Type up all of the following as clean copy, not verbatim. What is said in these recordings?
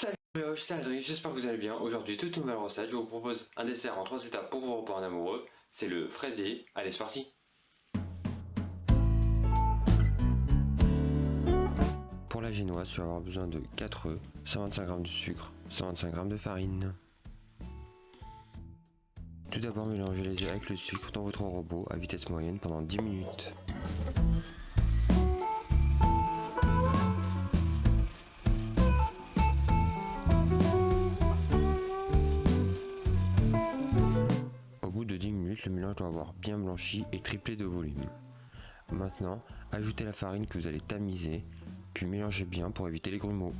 Salut, c'est Adrien, j'espère que vous allez bien. Aujourd'hui, toute nouvelle recette, je vous propose un dessert en 3 étapes pour vos repas en amoureux. C'est le fraisier. Allez, c'est parti. Pour la génoise, tu vas avoir besoin de 4 œufs, 125 g de sucre, 125 g de farine. Tout d'abord, mélangez les œufs avec le sucre dans votre robot à vitesse moyenne pendant 10 minutes. Au bout de 10 minutes, le mélange doit avoir bien blanchi et triplé de volume. Maintenant, ajoutez la farine que vous allez tamiser, puis mélangez bien pour éviter les grumeaux.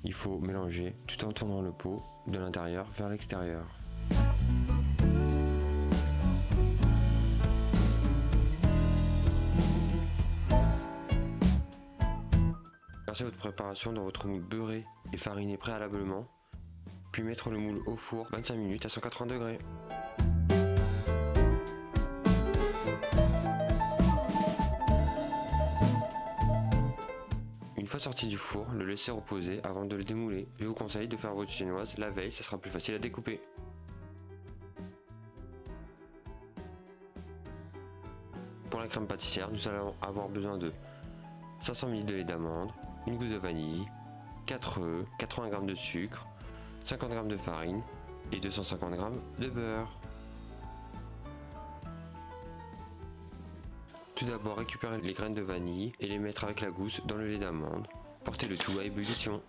Il faut mélanger tout en tournant le pot de l'intérieur vers l'extérieur. Versez votre préparation dans votre moule beurré et fariné préalablement, puis mettre le moule au four 25 minutes à 180 degrés. Une fois sorti du four, le laissez reposer avant de le démouler. Je vous conseille de faire votre génoise la veille, ça sera plus facile à découper. Pour la crème pâtissière, nous allons avoir besoin de 500 ml de lait d'amande, une gousse de vanille, 4 œufs, 80 g de sucre, 50 g de farine et 250 g de beurre. Tout d'abord, récupérez les graines de vanille et les mettre avec la gousse dans le lait d'amande. Portez le tout à ébullition.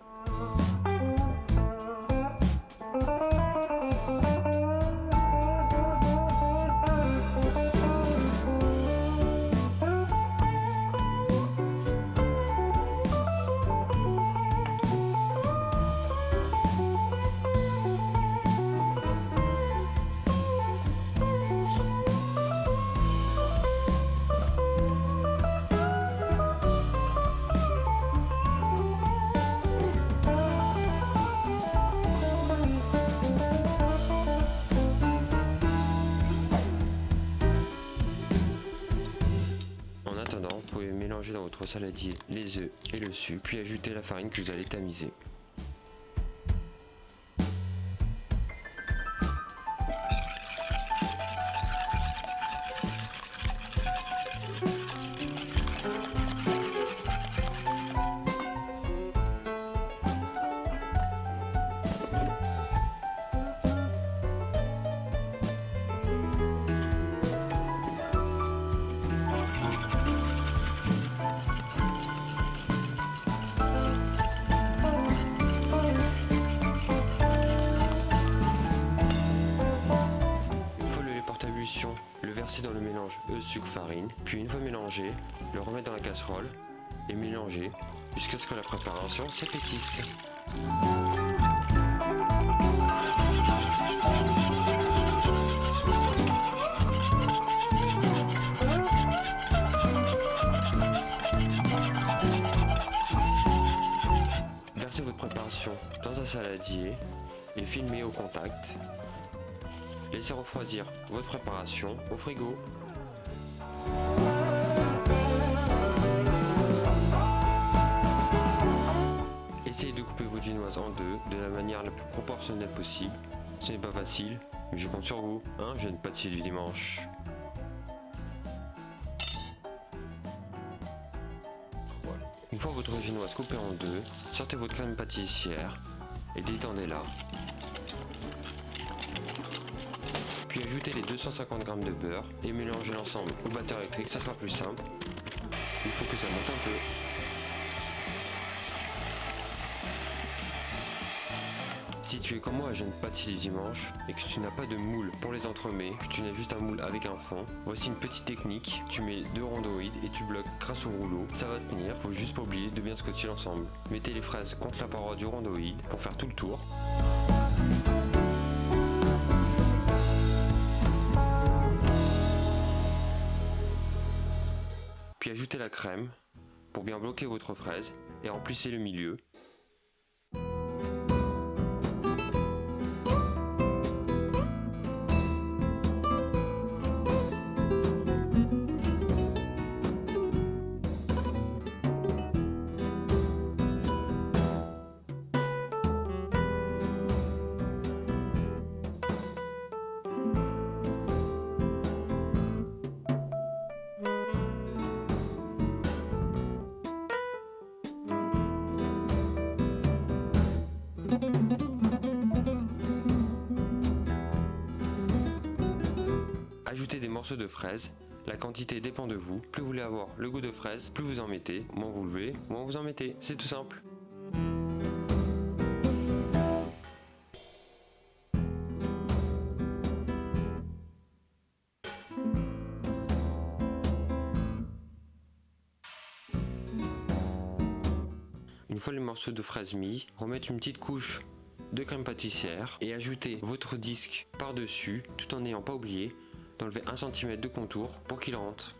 En attendant, vous pouvez mélanger dans votre saladier les œufs et le sucre, puis ajouter la farine que vous allez tamiser. Le verser dans le mélange œufs, sucre, farine, puis une fois mélangé, le remettre dans la casserole et mélanger jusqu'à ce que la préparation s'épaississe. Versez votre préparation dans un saladier et filmez au contact. Laissez refroidir votre préparation au frigo. Essayez de couper votre génoise en deux de la manière la plus proportionnelle possible. Ce n'est pas facile, mais je compte sur vous, hein, jeune pâtissier du dimanche. Une fois votre génoise coupée en deux, sortez votre crème pâtissière et détendez-la. Puis ajoutez les 250 g de beurre et mélangez l'ensemble au batteur électrique, ça sera plus simple. Il faut que ça monte un peu. Si tu es comme moi, jeune pâtissier du dimanche, et que tu n'as pas de moule pour les entremets, que tu n'as juste un moule avec un fond, voici une petite technique. Tu mets 2 rhondoïdes et tu bloques grâce au rouleau. Ça va tenir, faut juste pas oublier de bien scotcher l'ensemble. Mettez les fraises contre la paroi du rhondoïde pour faire tout le tour. Puis ajoutez la crème pour bien bloquer votre fraise et remplissez le milieu. ajoutez des morceaux de fraise. La quantité dépend de vous. Plus vous voulez avoir le goût de fraise, plus vous en mettez. Moins vous levez, moins vous en mettez. C'est tout simple. Une fois les morceaux de fraise mis, remettre une petite couche de crème pâtissière et ajouter votre disque par-dessus tout en n'ayant pas oublié d'enlever 1 cm de contour pour qu'il rentre.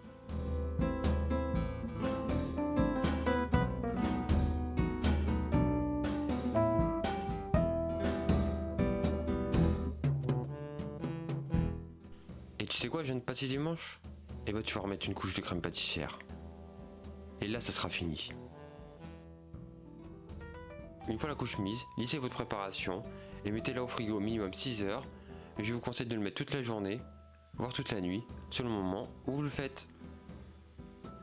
Et tu sais quoi, jeune pâtissier dimanche? Eh ben tu vas remettre une couche de crème pâtissière. Et là ça sera fini. Une fois la couche mise, lissez votre préparation et mettez-la au frigo au minimum 6 heures. Mais je vous conseille de le mettre toute la journée, voire toute la nuit, selon le moment où vous le faites.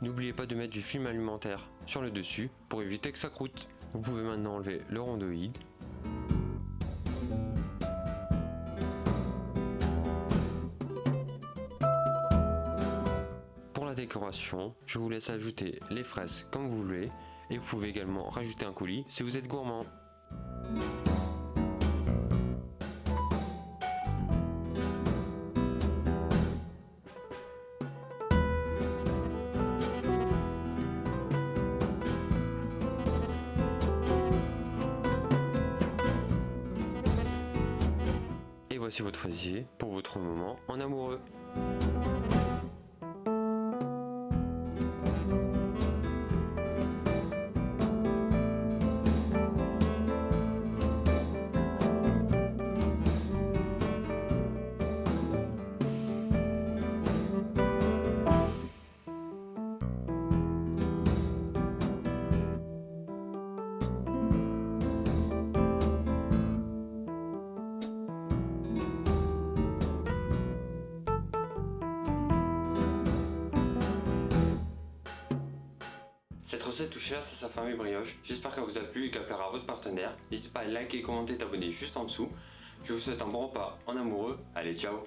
N'oubliez pas de mettre du film alimentaire sur le dessus pour éviter que ça croûte. Vous pouvez maintenant enlever le rhondoïde. Pour la décoration, je vous laisse ajouter les fraises comme vous voulez et vous pouvez également rajouter un coulis si vous êtes gourmand. Et voici votre fraisier pour votre moment en amoureux. Cette recette touche à sa famille brioche. J'espère qu'elle vous a plu et qu'elle plaira à votre partenaire. N'hésitez pas à liker, commenter, t'abonner juste en dessous. Je vous souhaite un bon repas en amoureux. Allez, ciao!